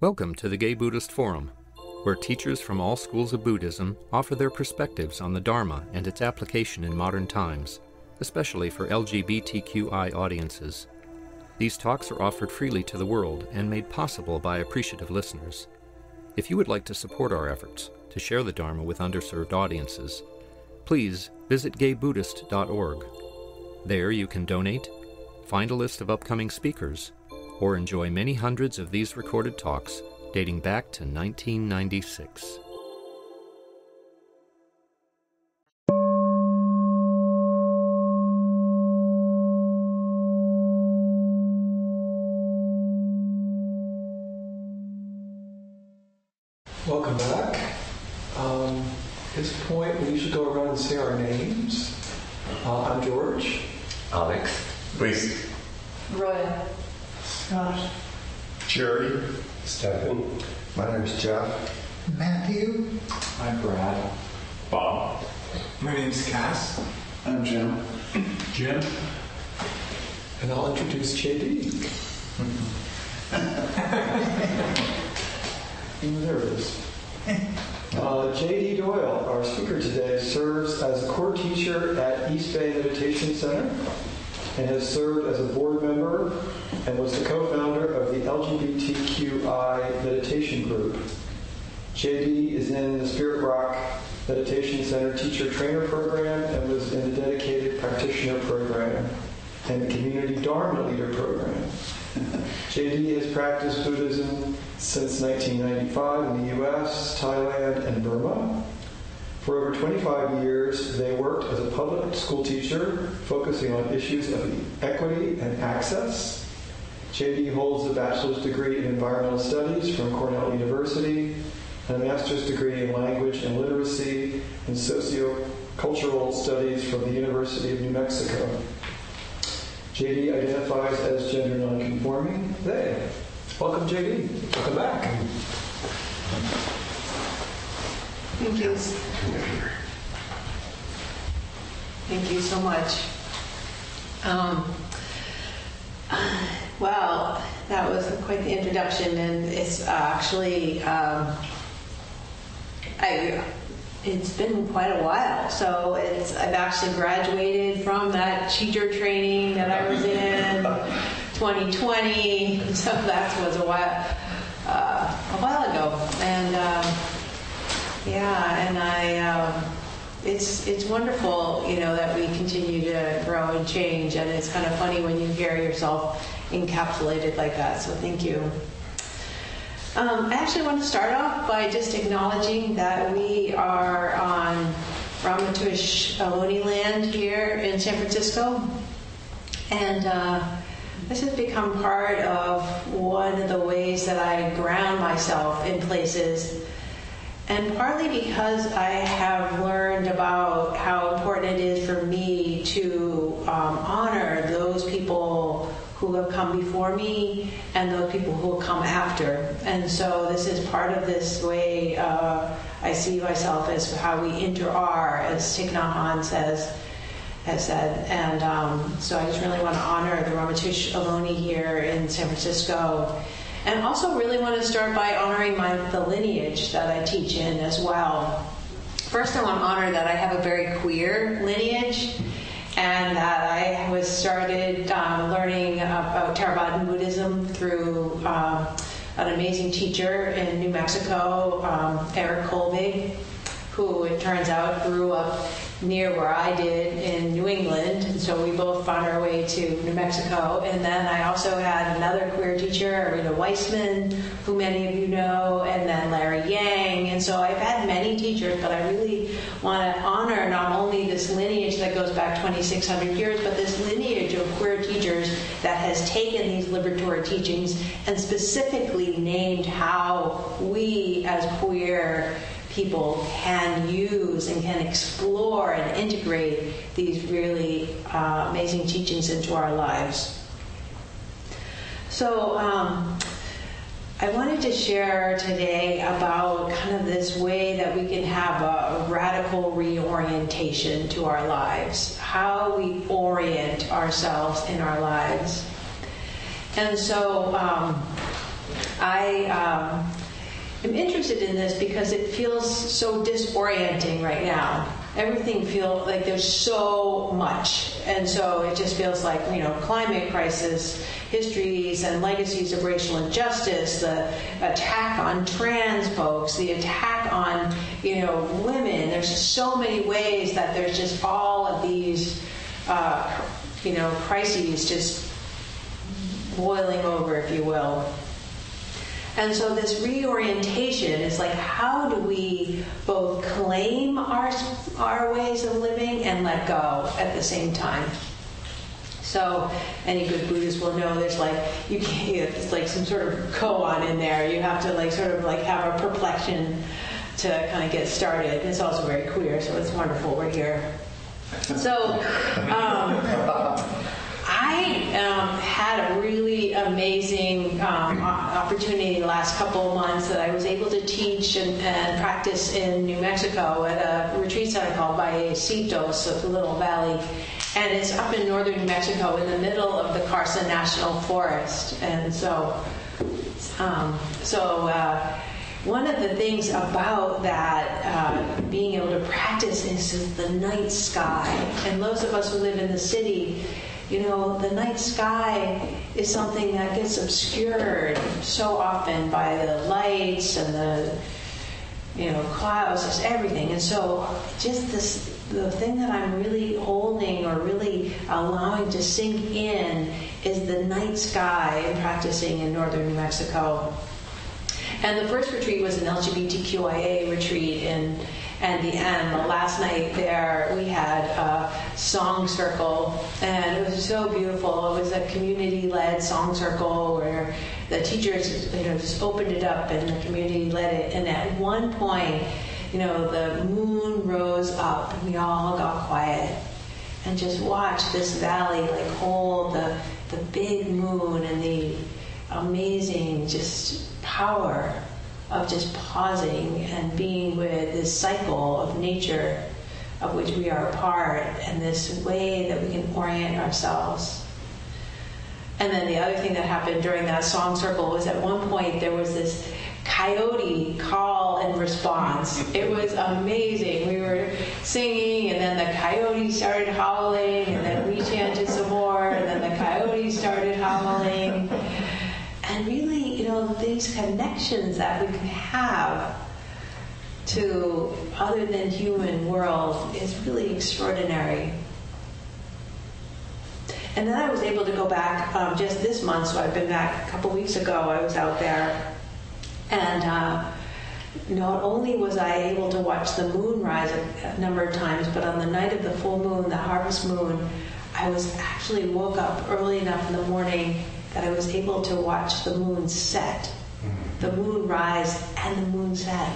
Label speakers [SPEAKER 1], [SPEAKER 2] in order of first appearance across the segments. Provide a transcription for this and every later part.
[SPEAKER 1] Welcome to the Gay Buddhist Forum, where teachers from all schools of Buddhism offer their perspectives on the Dharma and its application in modern times, especially for LGBTQI audiences. These talks are offered freely to the world and made possible by appreciative listeners. If you would like to support our efforts to share the Dharma with underserved audiences, please visit gaybuddhist.org. There you can donate, find a list of upcoming speakers, or enjoy many hundreds of these recorded talks dating back to 1996.
[SPEAKER 2] Welcome back. At this point, we usually go around and say our names. I'm George.
[SPEAKER 3] Alex.
[SPEAKER 4] Please.
[SPEAKER 5] Roya.
[SPEAKER 6] Scott.
[SPEAKER 4] Jerry.
[SPEAKER 7] Stephen.
[SPEAKER 8] My name is Jeff.
[SPEAKER 6] Matthew.
[SPEAKER 9] I'm Brad.
[SPEAKER 4] Bob.
[SPEAKER 10] My name's Cass.
[SPEAKER 11] I'm Jim.
[SPEAKER 4] Jim.
[SPEAKER 2] And I'll introduce JD. There it is. J.D. Doyle, our speaker today, serves as a core teacher at East Bay Meditation Center and has served as a board member and was the co-founder of the LGBTQI meditation group. J.D. is in the Spirit Rock Meditation Center teacher trainer program and was in the dedicated practitioner program and the community Dharma leader program. J.D. has practiced Buddhism since 1995 in the U.S., Thailand, and Burma. For over 25 years, they worked as a public school teacher, focusing on issues of equity and access. J.D. holds a bachelor's degree in environmental studies from Cornell University, and a master's degree in language and literacy and sociocultural studies from the University of New Mexico. J.D. identifies as gender non-conforming, they. Welcome, J.D. Welcome back.
[SPEAKER 5] Thank you. Thank you so much. Well, that was quite the introduction, and it's actually it's been quite a while. So I've actually graduated from that teacher training that I was in 2020. So that was a while ago, and it's wonderful, that we continue to grow and change, and it's kind of funny when you hear yourself encapsulated like that. So thank you. I actually want to start off by just acknowledging that we are on Ramaytush Ohlone land here in San Francisco. And this has become part of one of the ways that I ground myself in places. And partly because I have learned about how important it is for me to honor those people who have come before me and those people who will come after. And so this is part of this way I see myself as how we inter-are, as Thich Nhat Hanh has said. And so I just really want to honor the Ramaytush Ohlone here in San Francisco. And also really want to start by honoring the lineage that I teach in as well. First, I want to honor that I have a very queer lineage, and that I was started learning about Theravada Buddhism through an amazing teacher in New Mexico, Eric Kolbe, who it turns out grew up near where I did in New England. And so we both found our way to New Mexico. And then I also had another queer teacher, Arita Weissman, who many of you know, and then Larry Yang. And so I've had many teachers, but I really want to honor not only this lineage that goes back 2,600 years, but this lineage of queer teachers that has taken these liberatory teachings and specifically named how we as queer people can use and can explore and integrate these really amazing teachings into our lives. So I wanted to share today about kind of this way that we can have a radical reorientation to our lives, how we orient ourselves in our lives. And so I am interested in this because it feels so disorienting right now. Everything feels like there's so much. And so it just feels like, climate crisis, histories and legacies of racial injustice, the attack on trans folks, the attack on, women. There's just so many ways that there's just all of these, crises just boiling over, if you will. And so this reorientation is like, how do we both claim our ways of living and let go at the same time? So any good Buddhist will know there's you can't, it's like some sort of koan in there. You have to have a perplexion to kind of get started. It's also very queer, so it's wonderful we're here. So I had a really amazing opportunity the last couple of months that I was able to teach and practice in New Mexico at a retreat center called Vallecitos, a little valley. And it's up in northern New Mexico in the middle of the Carson National Forest. And so one of the things about that being able to practice is the night sky. And those of us who live in the city, the night sky is something that gets obscured so often by the lights and the, clouds, just everything. And so just the thing that I'm really holding or really allowing to sink in is the night sky and practicing in northern New Mexico. And the first retreat was an LGBTQIA retreat and the last night there we had a song circle, and it was so beautiful. It was a community-led song circle where the teachers just opened it up and the community led it. And at one point, the moon rose up and we all got quiet and just watched this valley hold the big moon and the amazing just power of just pausing and being with this cycle of nature of which we are a part, and this way that we can orient ourselves. And then the other thing that happened during that song circle was at one point there was this coyote call and response. It was amazing. We were singing and then the coyote started howling and then we chanted some more and then the coyote started howling. And really, these connections that we can have to other than human world is really extraordinary. And then I was able to go back just this month, so I've been back a couple weeks ago. I was out there, and not only was I able to watch the moon rise a number of times, but on the night of the full moon, the harvest moon, I was actually woke up early enough in the morning that I was able to watch the moon set, the moon rise and the moon set.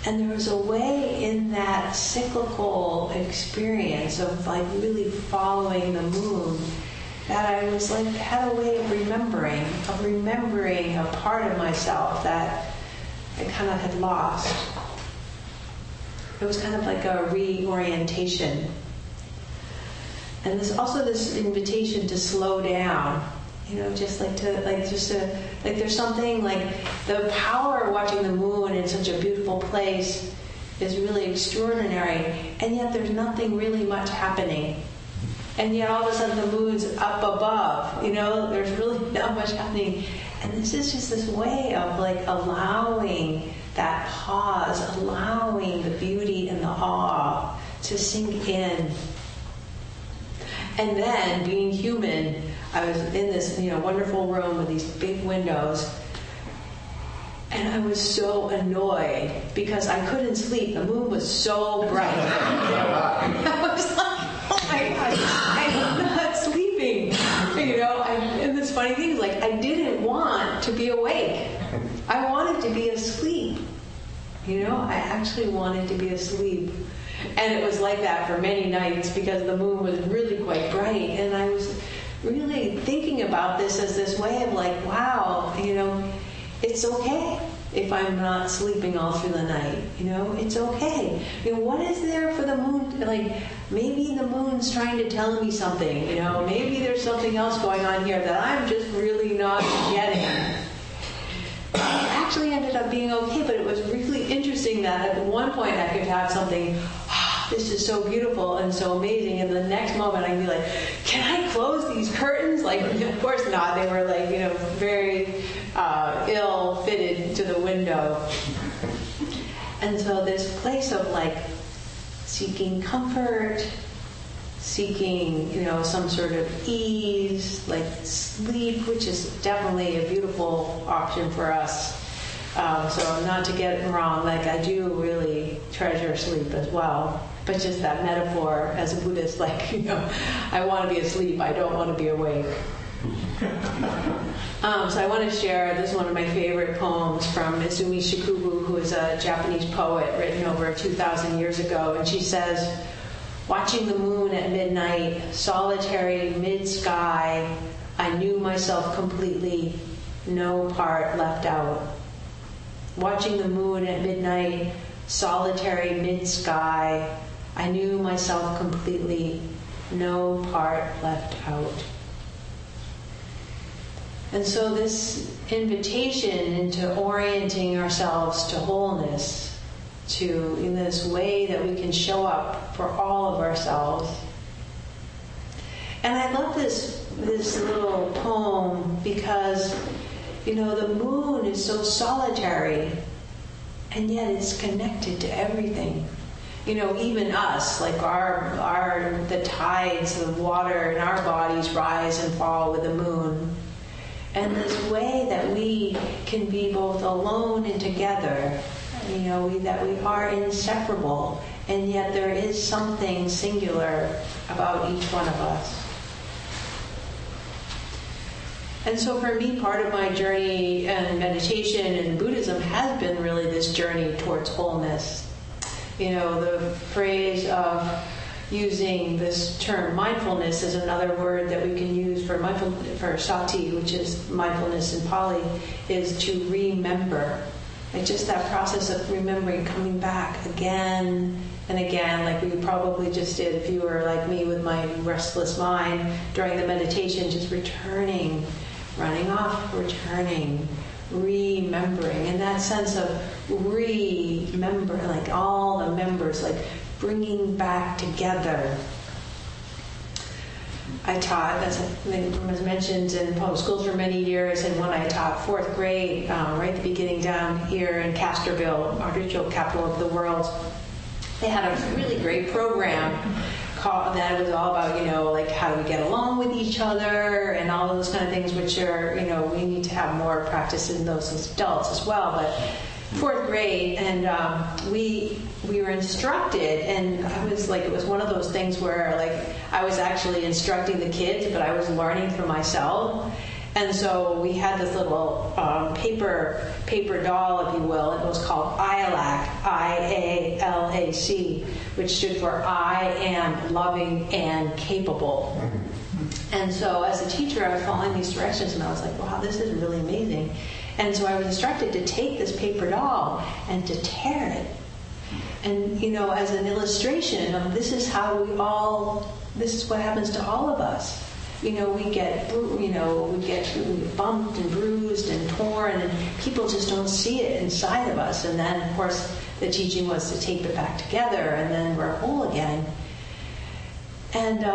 [SPEAKER 5] And there was a way in that cyclical experience of really following the moon that I was had a way of remembering a part of myself that I kind of had lost. It was kind of like a reorientation. And there's also this invitation to slow down, there's something the power of watching the moon in such a beautiful place is really extraordinary, and yet there's nothing really much happening. And yet all of a sudden the moon's up above, there's really not much happening. And this is just this way of allowing that pause, allowing the beauty and the awe to sink in. And then, being human, I was in this wonderful room with these big windows, and I was so annoyed because I couldn't sleep. The moon was so bright. I was like, oh my God, I'm not sleeping. And this funny thing is I didn't want to be awake. I wanted to be asleep. I actually wanted to be asleep. And it was like that for many nights because the moon was really quite bright. And I was really thinking about this as this way of wow, it's okay if I'm not sleeping all through the night. It's okay. What is there for the moon? Maybe the moon's trying to tell me something. Maybe there's something else going on here that I'm just really not getting. ended up being okay, but it was really interesting that at one point I could have something, this is so beautiful and so amazing, and the next moment I'd be like, can I close these curtains? Like, of course not. They were like, very ill fitted to the window. And so this place of like seeking comfort, seeking, some sort of ease, like sleep, which is definitely a beautiful option for us. So not to get it wrong, like I do really treasure sleep as well. But just that metaphor as a Buddhist, like, I want to be asleep, I don't want to be awake. So I want to share, this is one of my favorite poems from Izumi Shikubu, who is a Japanese poet written over 2,000 years ago. And she says, watching the moon at midnight, solitary mid-sky, I knew myself completely, no part left out. Watching the moon at midnight, solitary mid-sky, I knew myself completely, no part left out. And so this invitation into orienting ourselves to wholeness, to in this way that we can show up for all of ourselves. And I love this little poem because, the moon is so solitary, and yet it's connected to everything. Even us, like the tides of water in our bodies rise and fall with the moon. And this way that we can be both alone and together, that we are inseparable, and yet there is something singular about each one of us. And so for me, part of my journey and meditation and Buddhism has been really this journey towards wholeness. The phrase of using this term mindfulness is another word that we can use for sati, which is mindfulness in Pali, is to remember. Like just that process of remembering, coming back again and again, like we probably just did if you were like me with my restless mind during the meditation, just returning, running off, returning, remembering. And that sense of remember, like all the members, like bringing back together. I taught, as was mentioned, in public schools for many years, and when I taught fourth grade, right at the beginning down here in Castroville, artificial capital of the world, they had a really great program that was all about, like how do we get along with each other and all of those kind of things, which are, we need to have more practice in those as adults as well. But fourth grade, and we were instructed, and I was like, it was one of those things where like I was actually instructing the kids, but I was learning for myself. And so we had this little paper doll, if you will, and it was called IALAC, IALAC, which stood for I am loving and capable. And so as a teacher, I was following these directions, and I was like, wow, this is really amazing. And so I was instructed to take this paper doll and to tear it. And, as an illustration of this is what happens to all of us. We get bumped and bruised and torn, and people just don't see it inside of us. And then, of course, the teaching was to tape it back together, and then we're whole again. And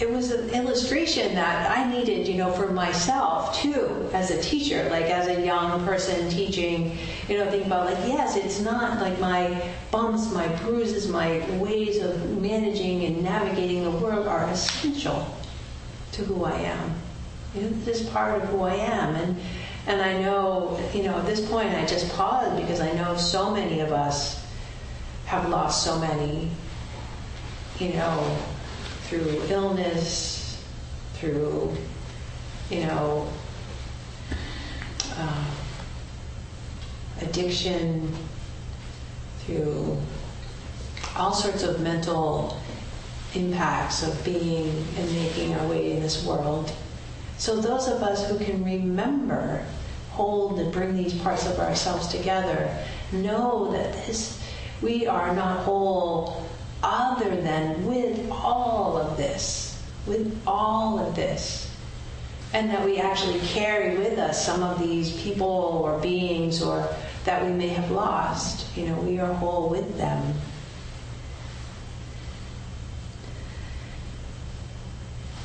[SPEAKER 5] it was an illustration that I needed, for myself too, as a teacher, like as a young person teaching, think about like, yes, it's not like my bumps, my bruises, my ways of managing and navigating the world are essential to who I am. This is part of who I am. And I know, at this point I just pause because I know so many of us have lost so many, through illness, through, addiction, through all sorts of mental impacts of being and making our way in this world. So those of us who can remember, hold, and bring these parts of ourselves together, know that we are not whole other than with all of this. And that we actually carry with us some of these people or beings or that we may have lost. We are whole with them.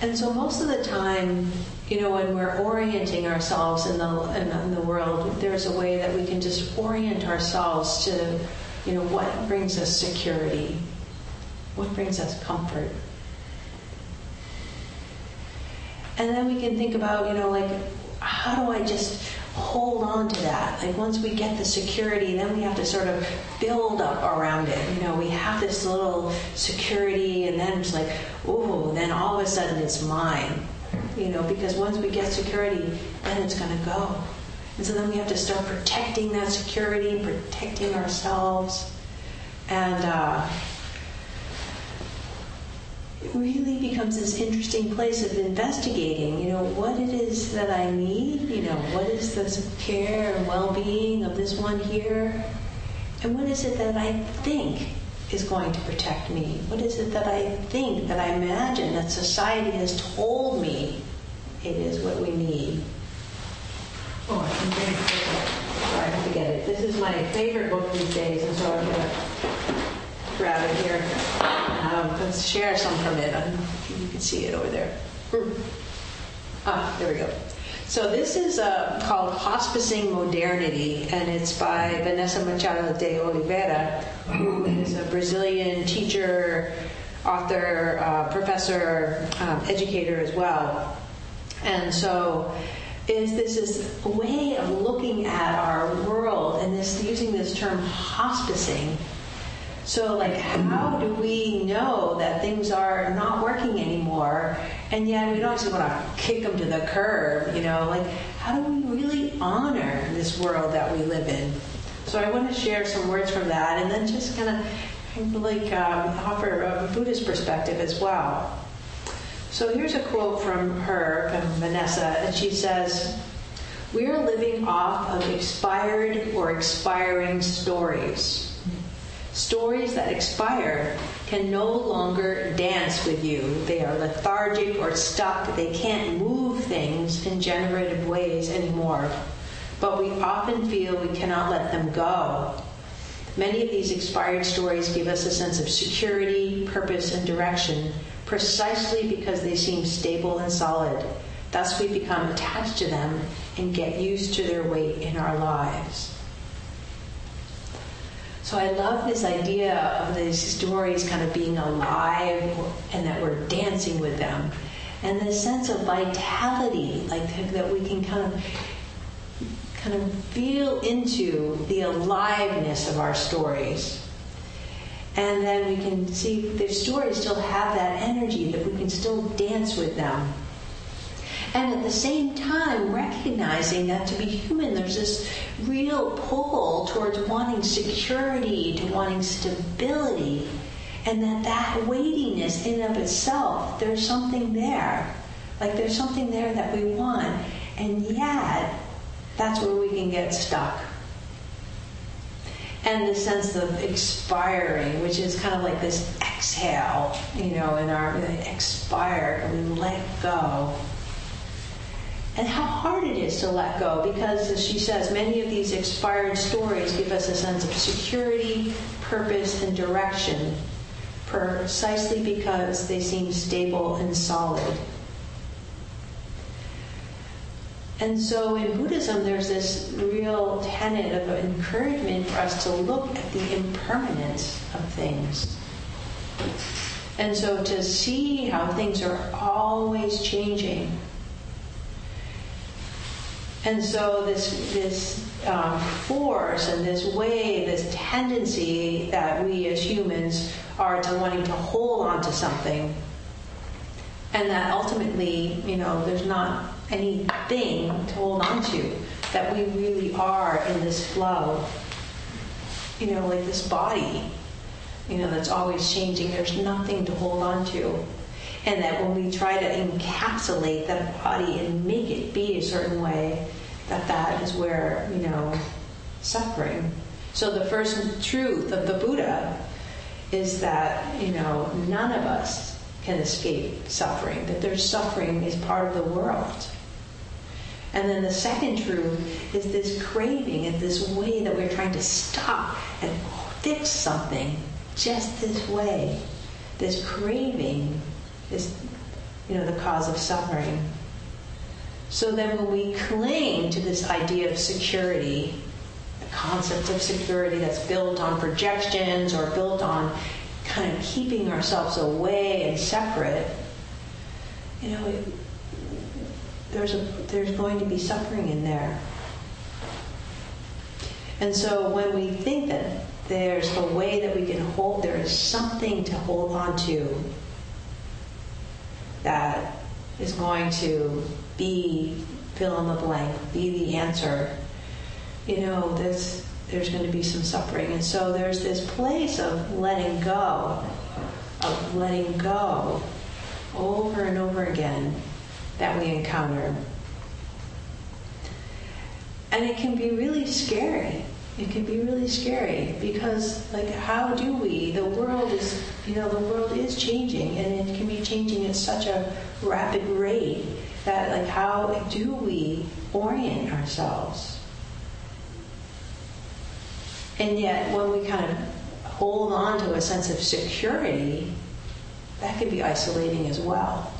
[SPEAKER 5] And so most of the time, when we're orienting ourselves in the world, there's a way that we can just orient ourselves to, what brings us security, what brings us comfort. And then we can think about, how do I just hold on to that? Like once we get the security, then we have to sort of build up around it. We have this little security, and then it's like, ooh, then all of a sudden it's mine. Because once we get security, then it's going to go. And so then we have to start protecting that security, protecting ourselves. And it really becomes this interesting place of investigating, what it is that I need, what is the care and well-being of this one here, and what is it that I think is going to protect me? What is it that I think, that I imagine, that society has told me it is what we need? Oh, I'm going to forget it. This is my favorite book these days, and so I'm going to grab it here. Let's share some from it. You can see it over there. There we go. So this is called Hospicing Modernity, and it's by Vanessa Machado de Oliveira, who is a Brazilian teacher, author, professor, educator as well. And so this is a way of looking at our world and using this term hospicing. So, how do we know that things are not working anymore, and yet we don't just want to kick them to the curb, how do we really honor this world that we live in? So I want to share some words from that, and then just kind of offer a Buddhist perspective as well. So here's a quote from her, from Vanessa, and she says, "We are living off of expired or expiring stories. Stories that expire can no longer dance with you. They are lethargic or stuck. They can't move things in generative ways anymore. But we often feel we cannot let them go. Many of these expired stories give us a sense of security, purpose, and direction, precisely because they seem stable and solid. Thus we become attached to them and get used to their weight in our lives." So I love this idea of these stories kind of being alive and that we're dancing with them. And this sense of vitality, that we can kind of feel into the aliveness of our stories. And then we can see the stories still have that energy, that we can still dance with them. And at the same time, recognizing that to be human, there's this real pull towards wanting security, to wanting stability, and that weightiness in and of itself, there's something there. There's something there that we want, and yet that's where we can get stuck. And the sense of expiring, which is kind of like this exhale, in our expire, we let go. And how hard it is to let go, because, as she says, many of these expired stories give us a sense of security, purpose, and direction, precisely because they seem stable and solid. And so in Buddhism, there's this real tenet of encouragement for us to look at the impermanence of things. And so to see how things are always changing. And so this force and this way, this tendency that we as humans are to wanting to hold on to something, and that ultimately, there's not anything to hold on to, that we really are in this flow, like this body, that's always changing. There's nothing to hold on to. And that when we try to encapsulate that body and make it be a certain way, that is where, suffering. So the first truth of the Buddha is that, none of us can escape suffering, that their suffering is part of the world. And then the second truth is this craving and this way that we're trying to stop and fix something just this way. This craving is, the cause of suffering. So then when we cling to this idea of security, the concept of security that's built on projections or built on kind of keeping ourselves away and separate, there's going to be suffering in there. And so when we think that there's a way that we can hold, there is something to hold on to that is going to be fill in the blank, be the answer, there's going to be some suffering. And so there's this place of letting go over and over again that we encounter. And it can be really scary. It can be really scary because, how do we? The world is changing, and it can be changing at such a rapid rate that, how do we orient ourselves? And yet, when we kind of hold on to a sense of security, that can be isolating as well.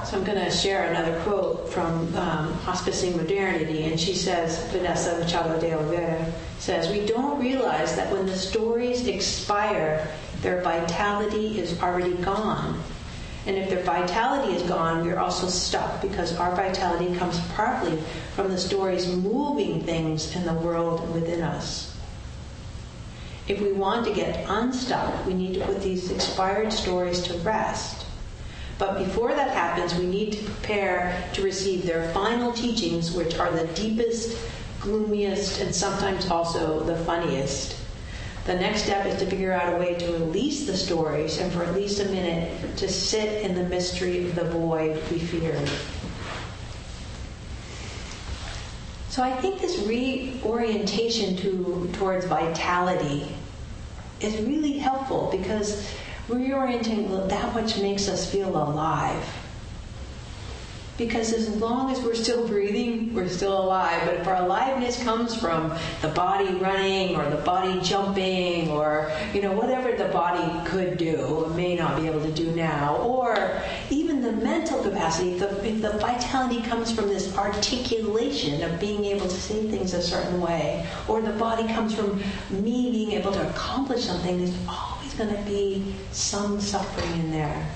[SPEAKER 5] So I'm going to share another quote from Hospicing Modernity, and she says, Vanessa Machado de Oliveira says, "We don't realize that when the stories expire, their vitality is already gone. And if their vitality is gone, we're also stuck because our vitality comes partly from the stories moving things in the world within us. If we want to get unstuck, we need to put these expired stories to rest. But before that happens, we need to prepare to receive their final teachings, which are the deepest, gloomiest, and sometimes also the funniest. The next step is to figure out a way to release the stories and for at least a minute to sit in the mystery of the void we feared." So I think this reorientation towards vitality is really helpful because reorienting that much makes us feel alive. Because as long as we're still breathing, we're still alive. But if our aliveness comes from the body running or the body jumping or, whatever the body could do, it may not be able to do now, or even the mental capacity, if the vitality comes from this articulation of being able to say things a certain way, or the body comes from me being able to accomplish something, there's always going to be some suffering in there.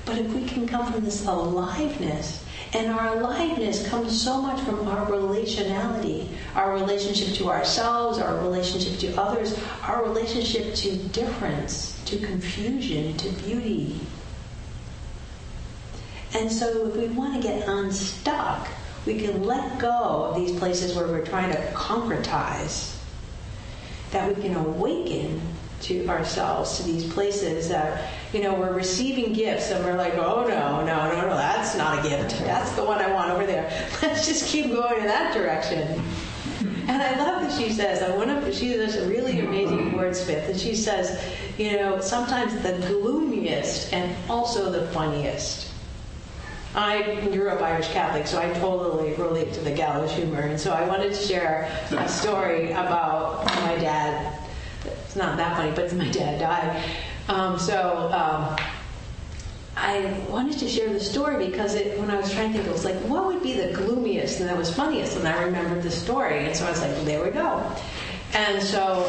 [SPEAKER 5] But if we can come from this aliveness, and our aliveness comes so much from our relationality, our relationship to ourselves, our relationship to others, our relationship to difference, to confusion, to beauty. And so if we want to get unstuck, we can let go of these places where we're trying to concretize, that we can awaken to ourselves, to these places that, we're receiving gifts and we're like, oh, no, that's not a gift. That's the one I want over there. Let's just keep going in that direction. And I love that she says, she's a really amazing wordsmith, and she says, sometimes the gloomiest and also the funniest. I grew up Irish Catholic, so I totally relate to the gallows humor, and so I wanted to share a story about my dad. It's not that funny, but my dad died. I wanted to share the story because when I was trying to think, it was like, what would be the gloomiest and that was funniest? And I remembered the story, and so I was like, well, there we go. And so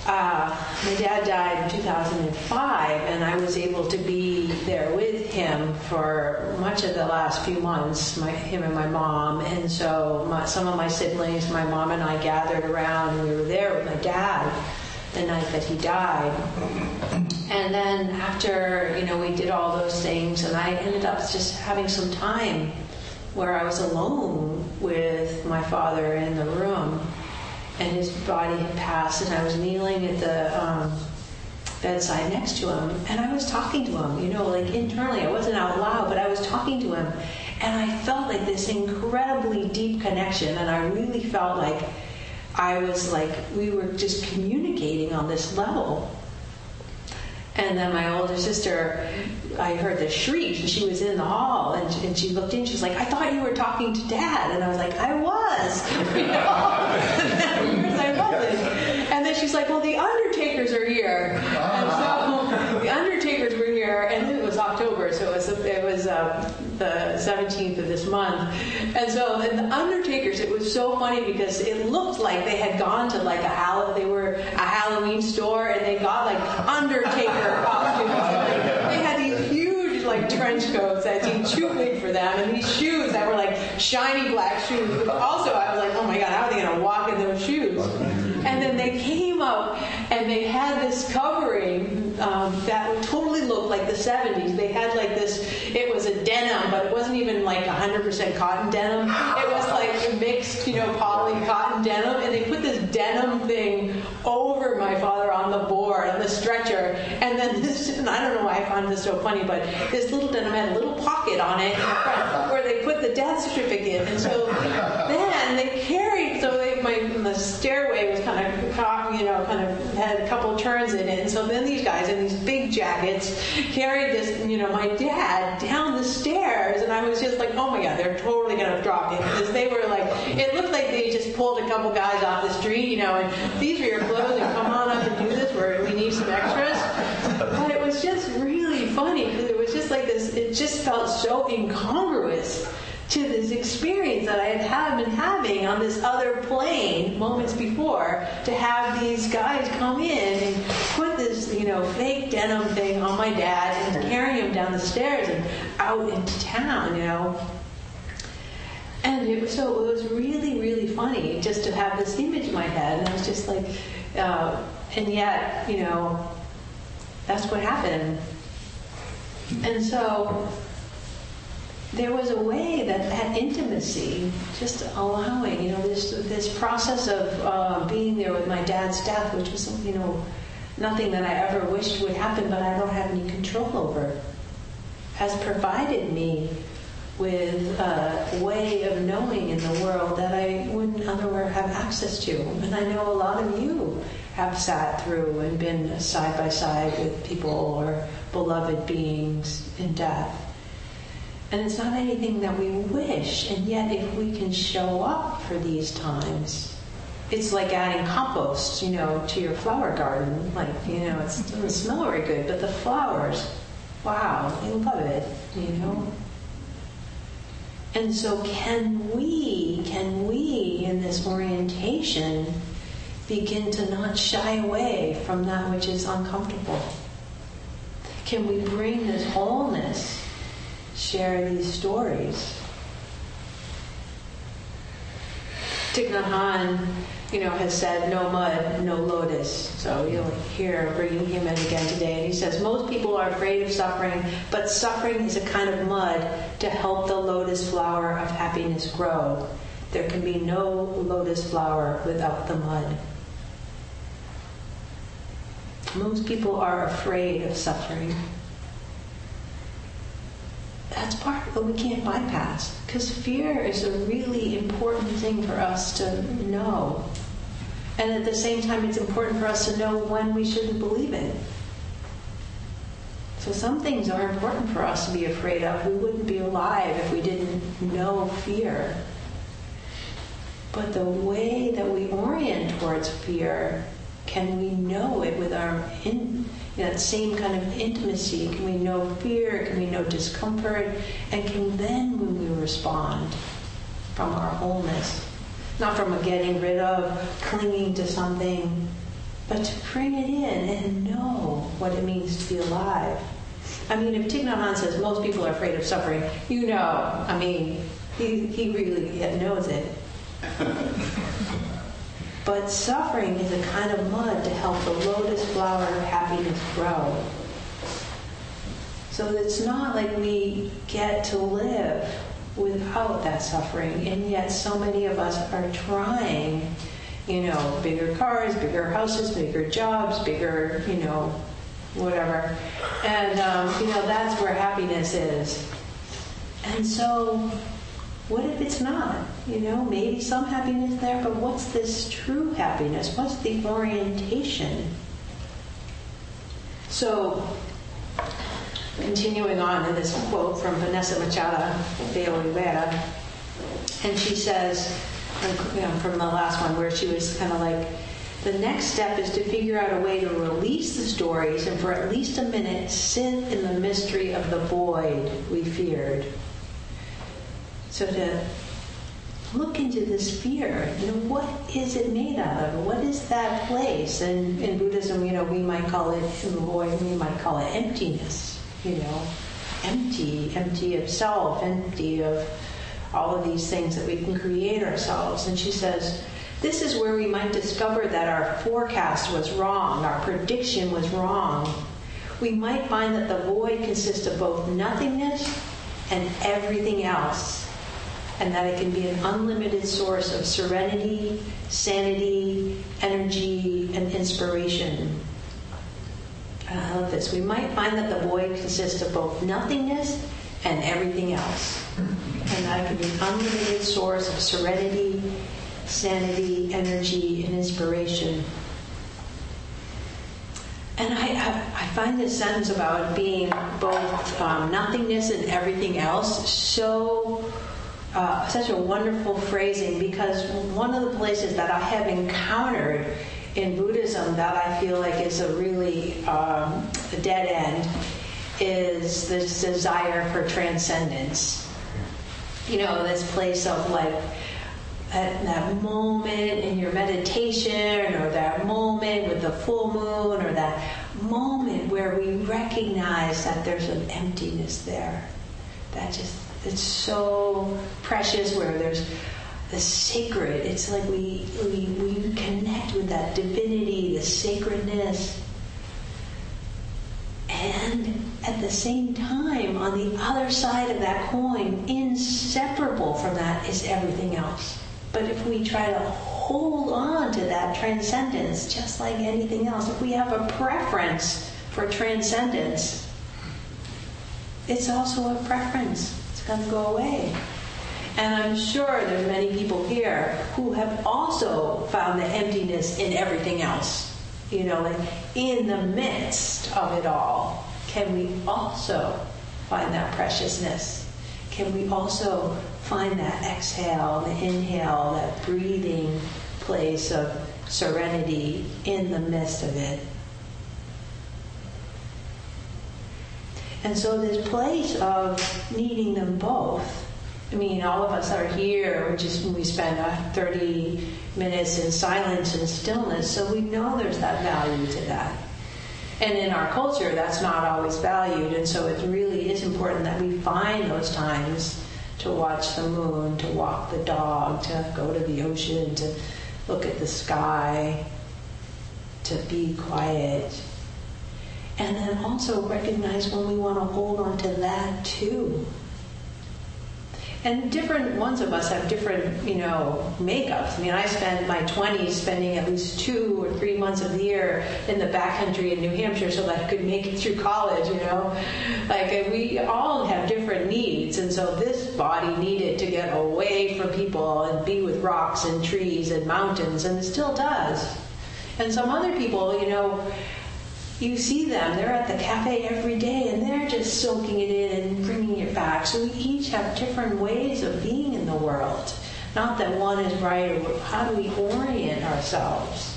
[SPEAKER 5] my dad died in 2005, and I was able to be there with him for much of the last few months, him and my mom. And so some of my siblings, my mom and I gathered around, and we were there with my dad the night that he died. And then after, we did all those things, and I ended up just having some time where I was alone with my father in the room, and his body had passed, and I was kneeling at the bedside next to him, and I was talking to him, internally. I wasn't out loud, but I was talking to him, and I felt like this incredibly deep connection, and I really felt like we were just communicating on this level. And then my older sister, I heard this shriek, and she was in the hall, and she looked in, she's like, I thought you were talking to Dad. And I was like, I was. You know? Of course I wasn't. And then she's like, well, the Undertakers are here. And so the Undertakers were here, and it was October, so it was the 17th of this month. And so then the Undertakers, it was so funny because it looked like they had gone to like a Halloween store, and they got like Undertaker costumes. They had these huge like trench coats that seemed too big for them, and these shoes that were like shiny black shoes. But also, I was like, oh my God, how are they going to walk in those shoes? And then they came up and they had this covering that totally looked like the 70s. They had like this, it was a denim, but it wasn't even like 100% cotton denim. It was like mixed, poly cotton denim. And they put this denim thing over my father on the board, on the stretcher. And then this, and I don't know why I found this so funny, but this little denim had a little pocket on it in the front where they put the death certificate. And so then they carried, so the stairway was kind of had a couple turns in it, and so then these guys in these big jackets carried this, my dad down the stairs, and I was just like, oh my God, they're totally gonna drop him, because they were like, it looked like they just pulled a couple guys off the street, and these are your clothes, and come on up and do this, we need some extras. But it was just really funny because it was just like this, it just felt so incongruous to this experience that I had been having on this other plane moments before, to have these guys come in and put this, fake denim thing on my dad and carry him down the stairs and out into town, And it was really, really funny just to have this image in my head, and I was just like, and yet, that's what happened. And so there was a way that intimacy, just allowing, this process of being there with my dad's death, which was, nothing that I ever wished would happen, but I don't have any control over, has provided me with a way of knowing in the world that I wouldn't otherwise have access to. And I know a lot of you have sat through and been side by side with people or beloved beings in death. And it's not anything that we wish, and yet if we can show up for these times, it's like adding compost, to your flower garden. Like, it doesn't smell very good, but the flowers, wow, they love it, And so can we in this orientation begin to not shy away from that which is uncomfortable? Can we bring this wholeness, share these stories? Thich Nhat Hanh, has said, no mud, no lotus. So you'll hear bringing him in again today. And he says, most people are afraid of suffering, but suffering is a kind of mud to help the lotus flower of happiness grow. There can be no lotus flower without the mud. Most people are afraid of suffering. That's part that we can't bypass, because fear is a really important thing for us to know. And at the same time, it's important for us to know when we shouldn't believe it. So some things are important for us to be afraid of. We wouldn't be alive if we didn't know fear. But the way that we orient towards fear, can we know it with our that same kind of intimacy? Can we know fear? Can we know discomfort? And can then, when we respond from our wholeness, not from a getting rid of, clinging to something, but to bring it in and know what it means to be alive. I mean, if Thich Nhat Hanh says most people are afraid of suffering, he really knows it. But suffering is a kind of mud to help the lotus flower of happiness grow. So it's not like we get to live without that suffering, and yet so many of us are trying, bigger cars, bigger houses, bigger jobs, bigger, whatever. And, that's where happiness is. And so what if it's not? Maybe some happiness there, but what's this true happiness? What's the orientation? So, continuing on in this quote from Vanessa Machado de Oliveira, and she says, from the last one where she was kind of like, the next step is to figure out a way to release the stories and for at least a minute sit in the mystery of the void we feared. So to look into this fear, what is it made out of? What is that place? And in Buddhism, we might call it in the void, we might call it emptiness, empty of self, empty of all of these things that we can create ourselves. And she says, this is where we might discover that our forecast was wrong, our prediction was wrong. We might find that the void consists of both nothingness and everything else, and that it can be an unlimited source of serenity, sanity, energy, and inspiration. I love this. We might find that the void consists of both nothingness and everything else, and that it can be an unlimited source of serenity, sanity, energy, and inspiration. And I find this sentence about being both nothingness and everything else such a wonderful phrasing, because one of the places that I have encountered in Buddhism that I feel like is a really a dead end is this desire for transcendence. This place of like that moment in your meditation, or that moment with the full moon, or that moment where we recognize that there's an emptiness there. It's so precious, where there's the sacred. It's like we connect with that divinity, the sacredness. And at the same time, on the other side of that coin, inseparable from that is everything else. But if we try to hold on to that transcendence, just like anything else, if we have a preference for transcendence, it's also a preference. It's going to go away. And I'm sure there's many people here who have also found the emptiness in everything else. Like in the midst of it all, can we also find that preciousness? Can we also find that exhale, the inhale, that breathing place of serenity in the midst of it? And so this place of needing them both, all of us are here, we spend 30 minutes in silence and stillness, so we know there's that value to that. And in our culture, that's not always valued, and so it really is important that we find those times to watch the moon, to walk the dog, to go to the ocean, to look at the sky, to be quiet. And then also recognize when we want to hold on to that too. And different ones of us have different, makeups. I spent my 20s spending at least 2 or 3 months of the year in the backcountry in New Hampshire so that I could make it through college, Like, we all have different needs. And so this body needed to get away from people and be with rocks and trees and mountains, and it still does. And some other people, you see them, they're at the cafe every day and they're just soaking it in and bringing it back. So we each have different ways of being in the world. Not that one is right, or how do we orient ourselves?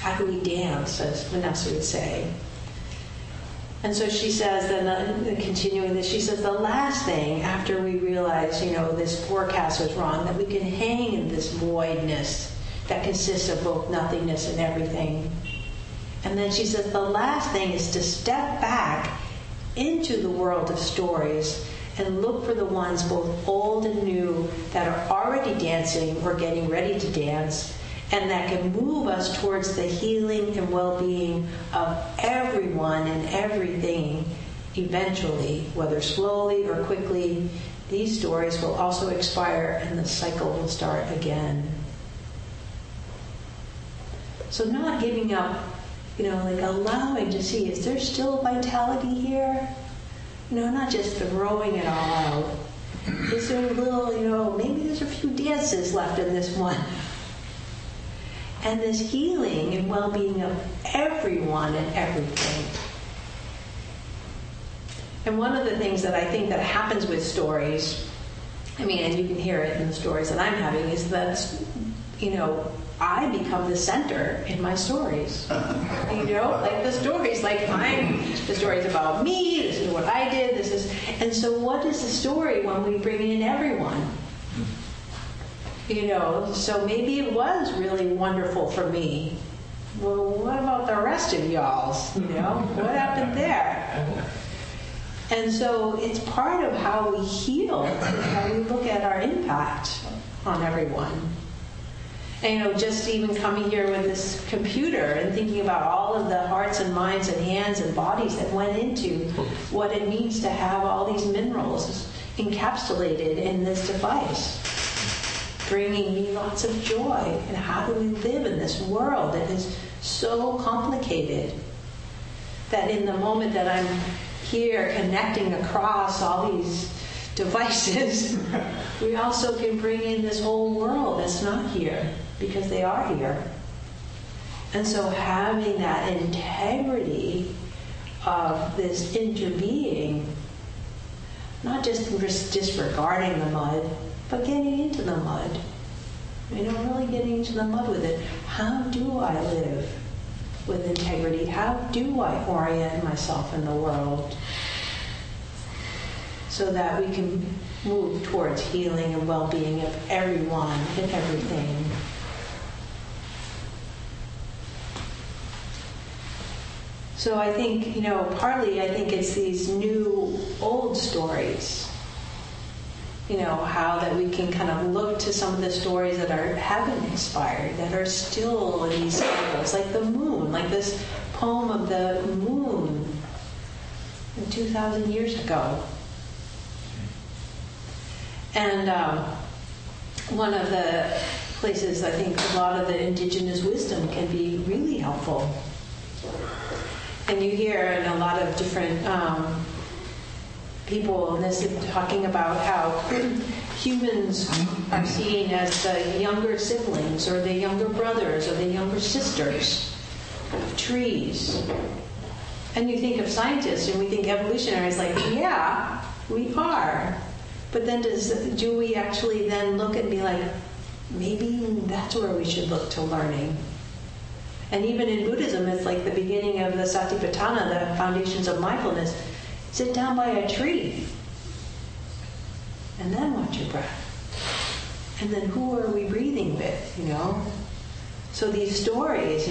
[SPEAKER 5] How do we dance, as Vanessa would say? And so she says, then continuing this, she says, the last thing after we realize, this forecast was wrong, that we can hang in this voidness that consists of both nothingness and everything. And then she says the last thing is to step back into the world of stories and look for the ones both old and new that are already dancing or getting ready to dance, and that can move us towards the healing and well-being of everyone and everything eventually, whether slowly or quickly. These stories will also expire and the cycle will start again. So not giving up, allowing to see, is there still vitality here? Not just throwing it all out. Is there a little, maybe there's a few dances left in this one. And this healing and well-being of everyone and everything. And one of the things that I think that happens with stories, and you can hear it in the stories that I'm having, is that, I become the center in my stories. Like the stories, the story's about me, this is what I did, and so what is the story when we bring in everyone? So maybe it was really wonderful for me. Well, what about the rest of y'all's? What happened there? And so it's part of how we heal, how we look at our impact on everyone. And just even coming here with this computer and thinking about all of the hearts and minds and hands and bodies that went into what it means to have all these minerals encapsulated in this device, bringing me lots of joy. And how do we live in this world that is so complicated that in the moment that I'm here connecting across all these devices, we also can bring in this whole world that's not here, because they are here. And so having that integrity of this interbeing, not just disregarding the mud, but getting into the mud. Really getting into the mud with it. How do I live with integrity? How do I orient myself in the world so that we can move towards healing and well-being of everyone and everything? So I think, partly I think it's these new old stories. How that we can kind of look to some of the stories that haven't expired, that are still in these cycles, like the moon, like this poem of the moon 2,000 years ago. And one of the places I think a lot of the indigenous wisdom can be really helpful. And you hear in a lot of different people in this talking about how humans are seen as the younger siblings or the younger brothers or the younger sisters of trees. And you think of scientists and we think evolutionaries like, yeah, we are. But then do we actually then look and be like, maybe that's where we should look to learning? And even in Buddhism, it's like the beginning of the Satipatthana, the foundations of mindfulness. Sit down by a tree and then watch your breath. And then who are we breathing with, So these stories,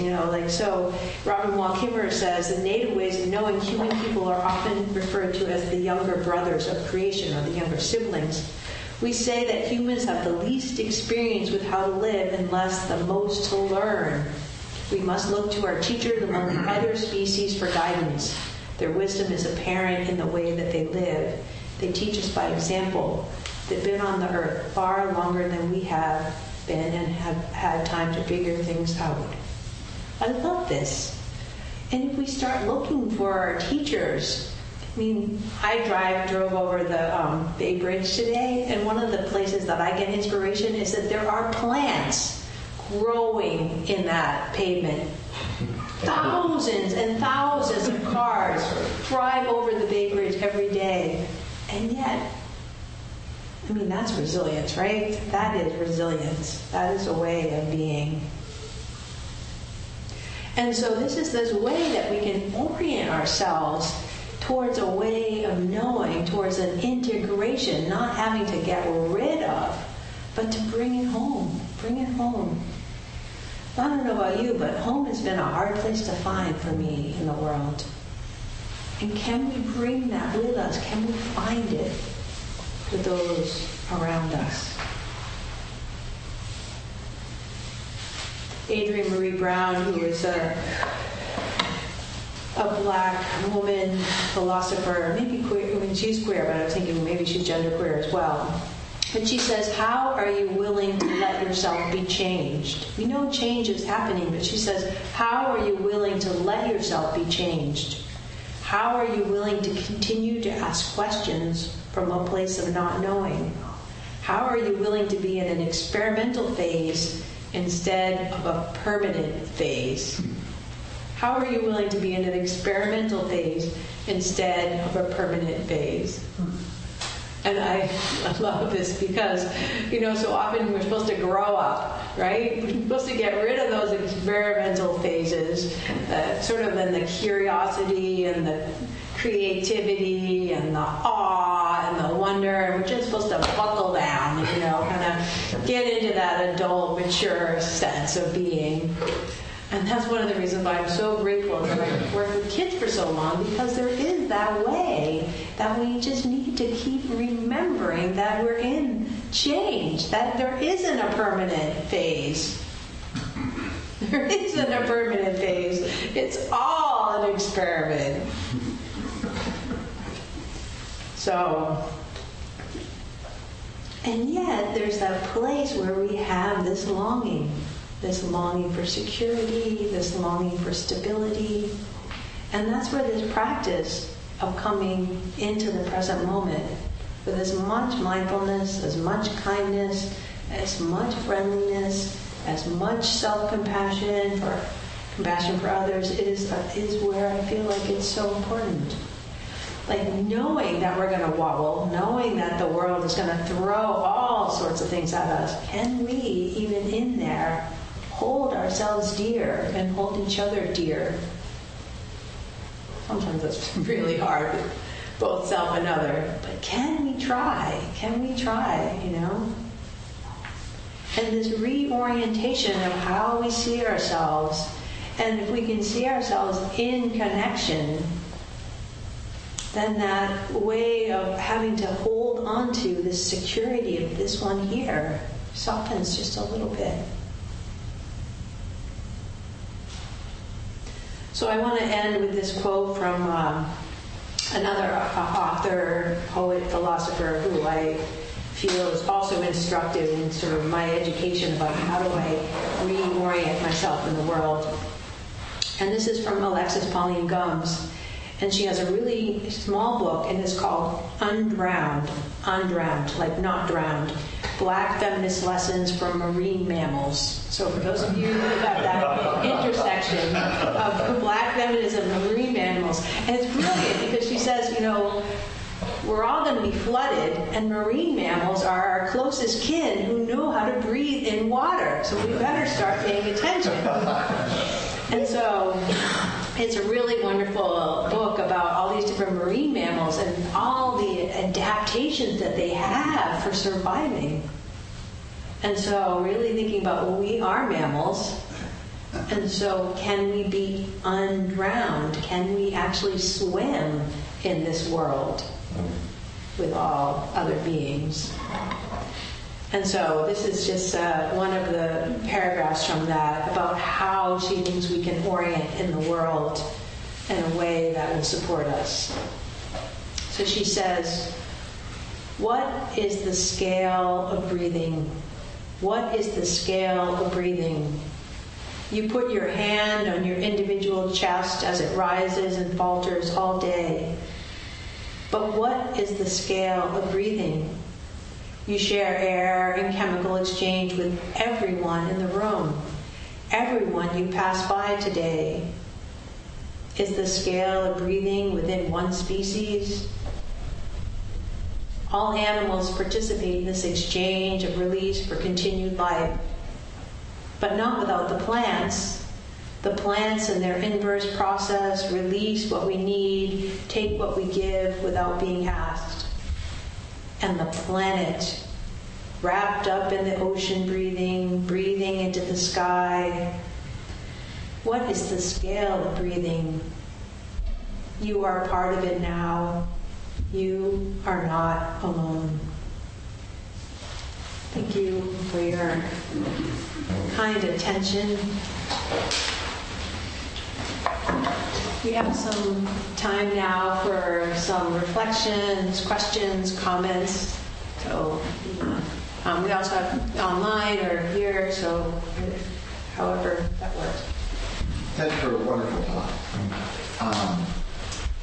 [SPEAKER 5] so Robin Wall Kimmerer says, the native ways of knowing human people are often referred to as the younger brothers of creation or the younger siblings. We say that humans have the least experience with how to live and thus the most to learn. We must look to our teachers among the other species for guidance. Their wisdom is apparent in the way that they live. They teach us by example. They've been on the earth far longer than we have been and have had time to figure things out. I love this. And if we start looking for our teachers, I drove over the Bay Bridge today, and one of the places that I get inspiration is that there are plants growing in that pavement. Thousands and thousands of cars drive over the Bay Bridge every day. And yet, that's resilience, right? That is resilience. That is a way of being. And so this is this way that we can orient ourselves towards a way of knowing, towards an integration, not having to get rid of, but to bring it home. Bring it home. I don't know about you, but home has been a hard place to find for me in the world. And can we bring that with us? Can we find it with those around us? Adrienne Marie Brown, who is a black woman philosopher, maybe queer, she's queer, but I was thinking maybe she's genderqueer as well. But she says, how are you willing to let yourself be changed? We know change is happening, but she says, how are you willing to let yourself be changed? How are you willing to continue to ask questions from a place of not knowing? How are you willing to be in an experimental phase instead of a permanent phase? How are you willing to be in an experimental phase instead of a permanent phase? And I love this because, so often we're supposed to grow up, right? We're supposed to get rid of those experimental phases, sort of in the curiosity and the creativity and the awe and the wonder. And we're just supposed to buckle down, kind of get into that adult, mature sense of being. And that's one of the reasons why I'm so grateful that I've worked with kids for so long, because there is that way that we just need to keep remembering that we're in change, that there isn't a permanent phase. There isn't a permanent phase. It's all an experiment. So, and yet there's that place where we have this longing for security, this longing for stability. And that's where this practice of coming into the present moment with as much mindfulness, as much kindness, as much friendliness, as much self-compassion, compassion for others is where I feel like it's so important. Like knowing that we're going to wobble, knowing that the world is going to throw all sorts of things at us, can we, even in there, hold ourselves dear and hold each other dear? Sometimes that's really hard with both self and other, but can we try? Can we try, And this reorientation of how we see ourselves, and if we can see ourselves in connection, then that way of having to hold on to this security of this one here softens just a little bit. So I want to end with this quote from another author, poet, philosopher who I feel is also instructive in sort of my education about how do I reorient myself in the world. And this is from Alexis Pauline Gumbs. And she has a really small book, and it's called Undrowned, like not drowned, Black Feminist Lessons from Marine Mammals. So for those of you who have that intersection of Black feminism and marine mammals, and it's brilliant because she says, we're all going to be flooded, and marine mammals are our closest kin who know how to breathe in water, so we better start paying attention. And so it's a really wonderful book about all these different marine mammals and all the adaptations that they have for surviving. And so really thinking about, well, we are mammals, and so can we be undrowned? Can we actually swim in this world with all other beings? And so this is just one of the paragraphs from that about how she thinks we can orient in the world in a way that will support us. So she says, what is the scale of breathing? What is the scale of breathing? You put your hand on your individual chest as it rises and falters all day. But what is the scale of breathing? You share air and chemical exchange with everyone in the room, everyone you pass by today. Is the scale of breathing within one species? All animals participate in this exchange of release for continued life, but not without the plants. The plants in their inverse process release what we need, take what we give without being asked. And the planet, wrapped up in the ocean breathing into the sky. What is the scale of breathing? You are part of it now. You are not alone. Thank you for your kind attention. We have some time now for some reflections, questions, comments. So we also have online or here, so however that works.
[SPEAKER 3] Thanks for a wonderful talk.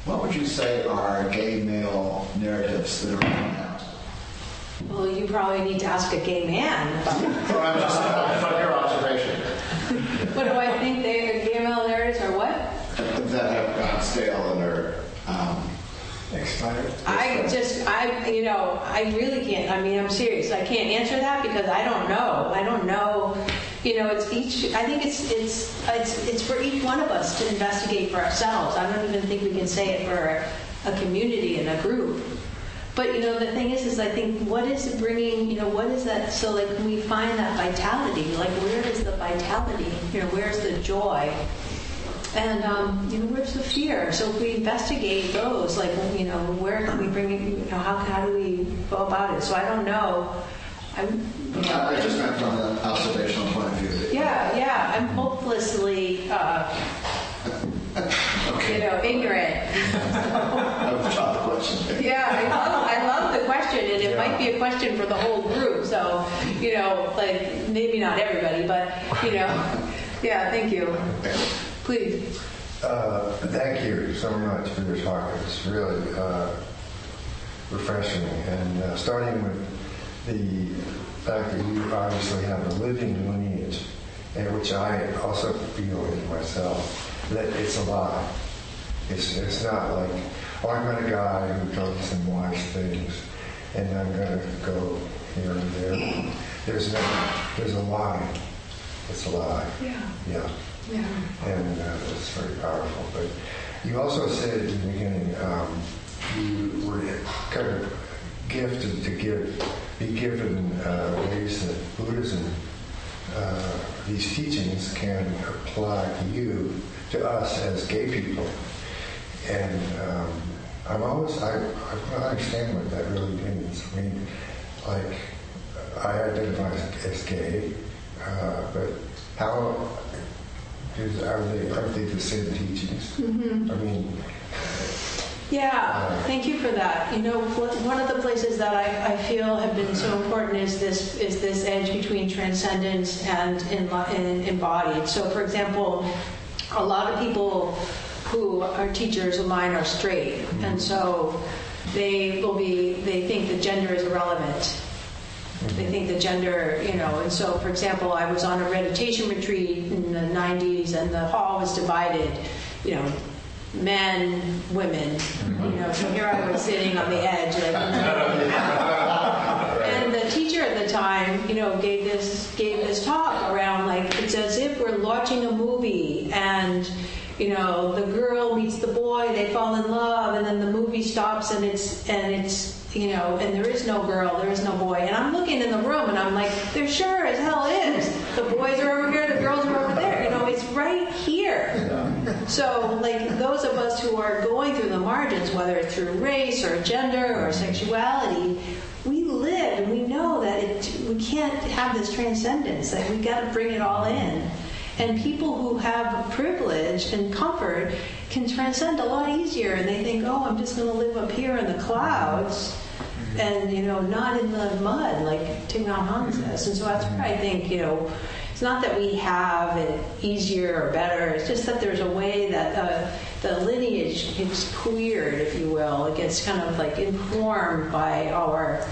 [SPEAKER 3] What would you say are gay male narratives that are coming out?
[SPEAKER 5] Well, you probably need to ask a gay man about it.
[SPEAKER 3] So I'm just from your observation.
[SPEAKER 5] What do I think gay male narratives are what?
[SPEAKER 3] that have gone stale and are
[SPEAKER 10] Expired.
[SPEAKER 5] I really can't. I mean, I'm serious. I can't answer that because I don't know. I don't know. It's each. I think it's for each one of us to investigate for ourselves. I don't even think we can say it for a community and a group. But the thing is I think what is it bringing? What is that? So like, when we find that vitality, like where is the vitality? Where's the joy? And where's the fear? So if we investigate those, like where can we bring it? How do we go about it? So I don't know.
[SPEAKER 3] I just meant from an observational point of view.
[SPEAKER 5] Yeah. I'm hopelessly, ignorant.
[SPEAKER 3] I've shot the question.
[SPEAKER 5] Yeah, I love the question, and it might be a question for the whole group. So like maybe not everybody, but yeah. Thank you. Please.
[SPEAKER 7] Thank you so much for your talk. It's really refreshing. And starting with the fact that you obviously have a living lineage, and which I also feel in myself, that it's alive. It's not like, I met a guy who goes and watches things, and I'm going to go here and there. There's a line. It's alive. Yeah. And it's very powerful. But you also said in the beginning you were kind of gifted to be given ways that Buddhism, these teachings can apply to us as gay people. And I don't understand what that really means. I mean, like, I identify as gay, but how... Aren't they the same teachings? Mm-hmm. I mean...
[SPEAKER 5] Yeah, thank you for that. One of the places that I feel have been so important is this edge between transcendence and embodied. So, for example, a lot of people who are teachers of mine are straight, mm-hmm. and so they think that gender is irrelevant. They think the gender, and so, for example, I was on a meditation retreat in the 90s, and the hall was divided, men, women, so here I was sitting on the edge, and the teacher at the time, gave this talk around, like, it's as if we're watching a movie, and, the girl meets the boy, they fall in love, and then the movie stops, and it's and there is no girl, there is no boy. And I'm looking in the room, and I'm like, there sure as hell is. The boys are over here, the girls are over there. It's right here. So, like, those of us who are going through the margins, whether it's through race or gender or sexuality, we live and we know that we can't have this transcendence, that we got to bring it all in. And people who have privilege and comfort can transcend a lot easier, and they think, I'm just going to live up here in the clouds and, not in the mud, like Thich Nhat Hanh says. And so that's where I think, it's not that we have it easier or better, it's just that there's a way that the lineage gets queered, if you will. It gets kind of like informed by our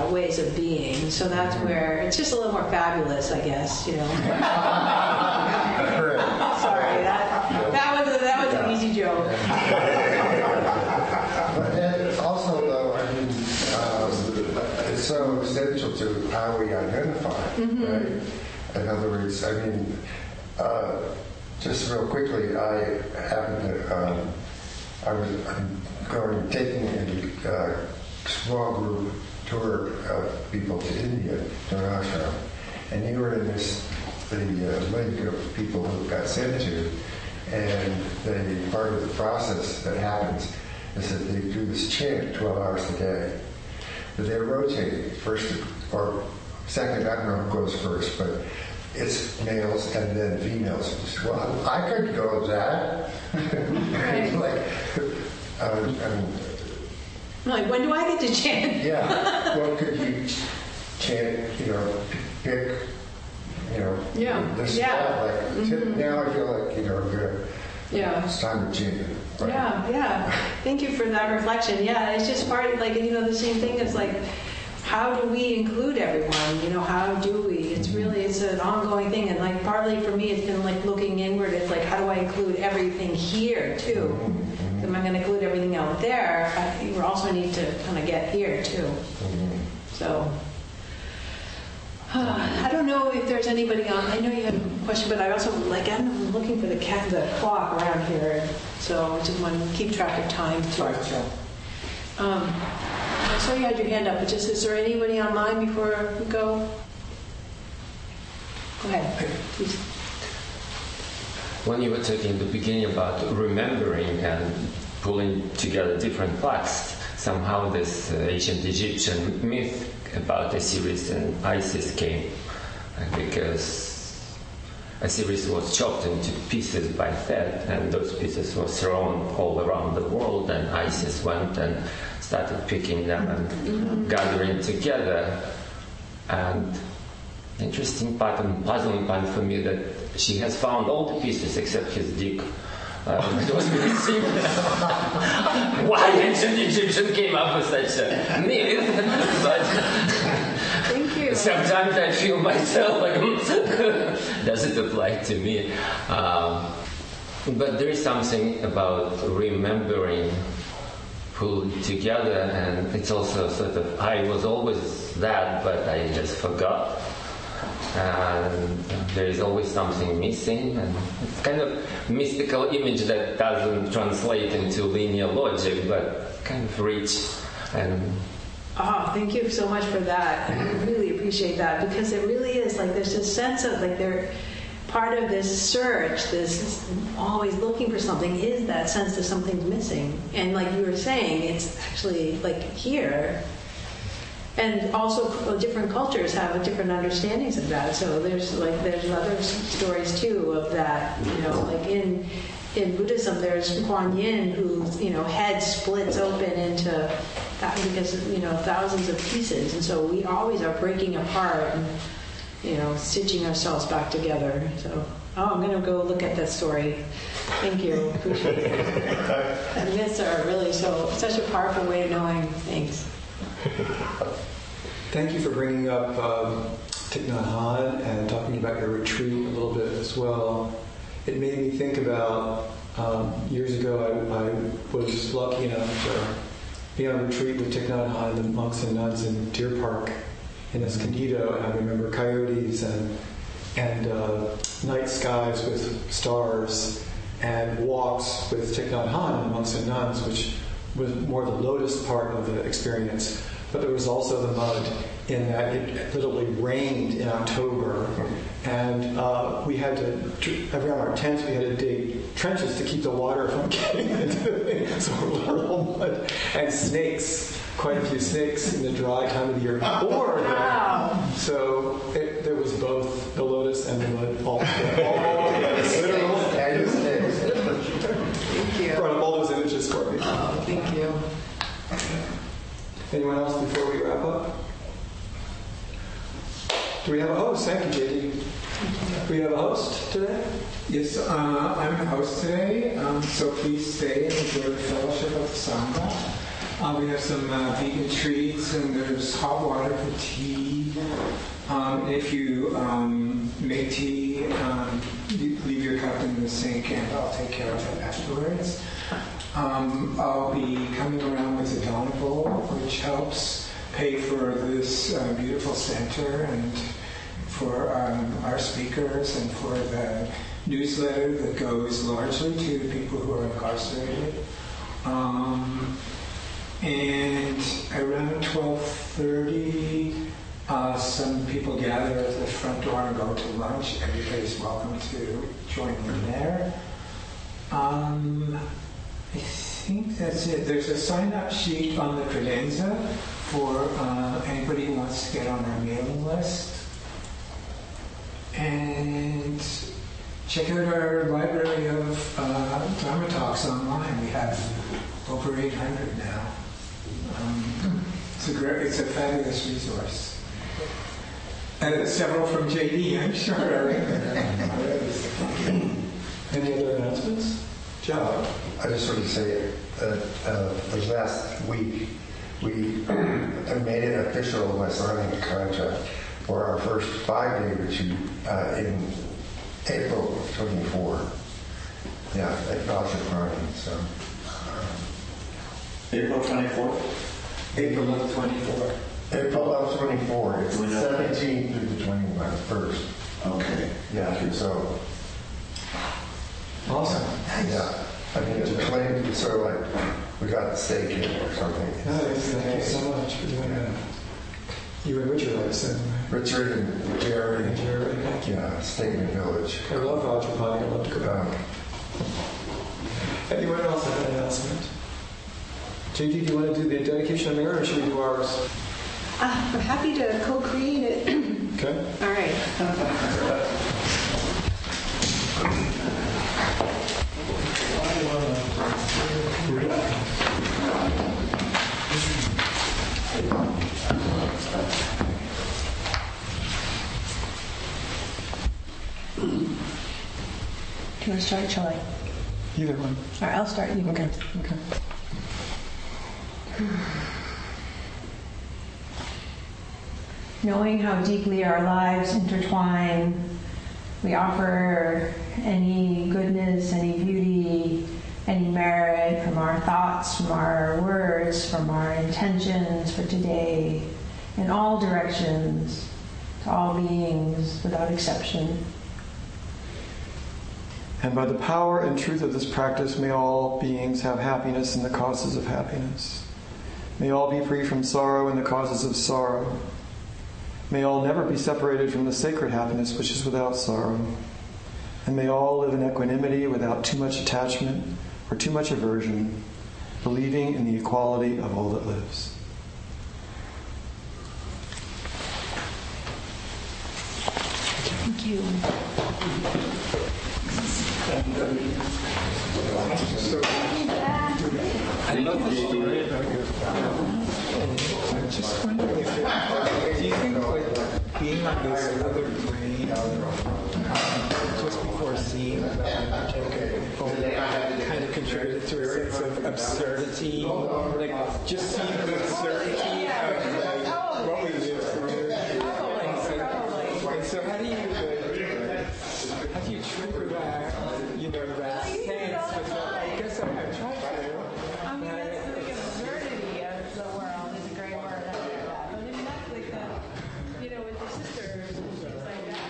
[SPEAKER 5] ways of being. So that's where it's just a little more fabulous, I guess, Sorry, that was an easy joke.
[SPEAKER 7] And also, though, I mean, it's so essential to how we identify, mm-hmm. right? In other words, I mean, just real quickly, I happened to, I'm taking a small group tour of people to India, to an ashram, and you were in the link of people who got sent to, and part of the process that happens is that they do this chant 12 hours a day. But they're rotating first or second, I don't know who goes first, but it's males and then females. Well, I could go with that.
[SPEAKER 5] Like, when do I get to chant?
[SPEAKER 7] Yeah. Well, could you chant, pick, this spot? Like, mm-hmm. Now I feel like, good. Yeah. It's time to chant. Right?
[SPEAKER 5] Yeah. Thank you for that reflection. Yeah, it's just part, like, the same thing as, like, how do we include everyone? How do we? It's an ongoing thing, and like partly for me, it's been like looking inward. It's like, how do I include everything here too? Am I going to include everything out there? We also need to kind of get here too. So. I don't know if there's anybody on. I know you had a question, but I also I'm looking for the clock around here, so I just want to keep track of time too. I saw you had your hand up, but is there anybody online before we go? Go ahead, please.
[SPEAKER 8] When you were talking at the beginning about remembering and pulling together different parts, somehow this ancient Egyptian myth about Osiris and Isis came, because Osiris was chopped into pieces by Thet, and those pieces were thrown all around the world, and Isis went and started picking them and gathering together. And interesting part and puzzling part for me that she has found all the pieces except his dick. It was missing. Why ancient Egyptian came up with such a myth? But
[SPEAKER 5] thank you.
[SPEAKER 8] Sometimes I feel myself like, does it apply to me? But there is something about remembering, pulled together, and it's also sort of, I was always that, but I just forgot. And there is always something missing, and it's kind of mystical image that doesn't translate into linear logic, but kind of rich. And
[SPEAKER 5] thank you so much for that. I really appreciate that, because it really is like there's this sense of like they're part of this search, this always looking for something, is that sense that something's missing. And like you were saying, it's actually like here. And also, different cultures have different understandings of that. So there's other stories too of that. Like in Buddhism, there's Kuan Yin, whose head splits open into because thousands of pieces, and so we always are breaking apart and stitching ourselves back together. So I'm going to go look at that story. Thank you. Appreciate it. And myths are really such a powerful way of knowing things.
[SPEAKER 2] Thank you for bringing up Thich Nhat Hanh and talking about your retreat a little bit as well. It made me think about years ago I was lucky enough to be on a retreat with Thich Nhat Hanh, the monks and nuns in Deer Park in Escondido, and I remember coyotes and night skies with stars and walks with Thich Nhat Hanh, the monks and nuns, which was more the lotus part of the experience. But there was also the mud in that it literally rained in October, and we had to, around our tents, we had to dig trenches to keep the water from getting into the thing. So we're all mud. And snakes, quite a few snakes in the dry time of the year.
[SPEAKER 5] Wow.
[SPEAKER 2] So there was both the lotus and the mud all together.
[SPEAKER 5] Thank you.
[SPEAKER 2] Brought up all those images for me.
[SPEAKER 5] Oh, thank you.
[SPEAKER 2] Anyone else before we wrap up? Do we have a host? Thank you, JD. Do we have a host today?
[SPEAKER 10] Yes, I'm the host today, so please stay and enjoy the fellowship of the Sangha. We have some vegan treats, and there's hot water for tea. If you make tea, leave your cup in the sink, and I'll take care of it afterwards. I'll be coming around with a Donna bowl, which helps pay for this beautiful center and for our speakers and for the newsletter that goes largely to people who are incarcerated. And around 12:30, some people gather at the front door and go to lunch. Everybody's welcome to join in there. I think that's it. There's a sign-up sheet on the credenza for anybody who wants to get on our mailing list. And check out our library of Dharma talks online. We have over 800 now. It's a fabulous resource. And several from JD, I'm sure.
[SPEAKER 2] Any other announcements? John?
[SPEAKER 7] I just want to say that the last week we made it official by signing a contract for our first 5-day retreat in April 24. Yeah, at Gossip Running. So
[SPEAKER 3] April 24th?
[SPEAKER 10] April of 24.
[SPEAKER 7] April of 24. It's the 17th through the 21st.
[SPEAKER 3] Okay.
[SPEAKER 7] Yeah, so
[SPEAKER 2] Awesome.
[SPEAKER 7] yeah. I mean, to claim it's sort of like we got the stake in or something.
[SPEAKER 2] Nice. Thank you so much for doing that. You and Richard, like I said.
[SPEAKER 7] Richard and Jerry.
[SPEAKER 2] Jerry, thank you.
[SPEAKER 7] Yeah, Statement Village.
[SPEAKER 2] I love hydroponic. I love to go back. Anyone else have an announcement? JD, do you want to do the dedication of merit, or should we do ours?
[SPEAKER 5] I'm happy to co-create it.
[SPEAKER 2] Okay.
[SPEAKER 5] All right. Do you want to start, shall I?
[SPEAKER 2] Either one.
[SPEAKER 5] All right, I'll start. You
[SPEAKER 2] Okay. Okay.
[SPEAKER 5] Knowing how deeply our lives intertwine, we offer any goodness, any beauty, any merit from our thoughts, from our words, from our intentions for today, in all directions, to all beings without exception.
[SPEAKER 2] And by the power and truth of this practice, may all beings have happiness and the causes of happiness. May all be free from sorrow and the causes of sorrow. May all never be separated from the sacred happiness which is without sorrow. And may all live in equanimity without too much attachment or too much aversion, believing in the equality of all that lives.
[SPEAKER 5] Thank you.
[SPEAKER 10] I love the story about your I'm just wondering if do you think like being on this other plane just before seeing that kind of contributed to a sense of absurdity, like just seeing the absurdity of what we live through. And so how do you trigger that, that sense? I guess I'm trying to.
[SPEAKER 5] I mean, that's the absurdity of the world is a great word. I like that. But I mean, that's like the, with your sisters and things like that.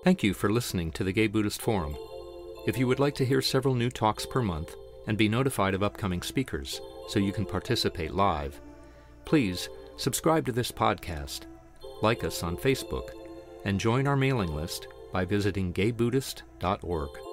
[SPEAKER 1] Thank you for listening to the Gay Buddhist Forum. If you would like to hear several new talks per month and be notified of upcoming speakers so you can participate live, please subscribe to this podcast, like us on Facebook, and join our mailing list by visiting gaybuddhist.org.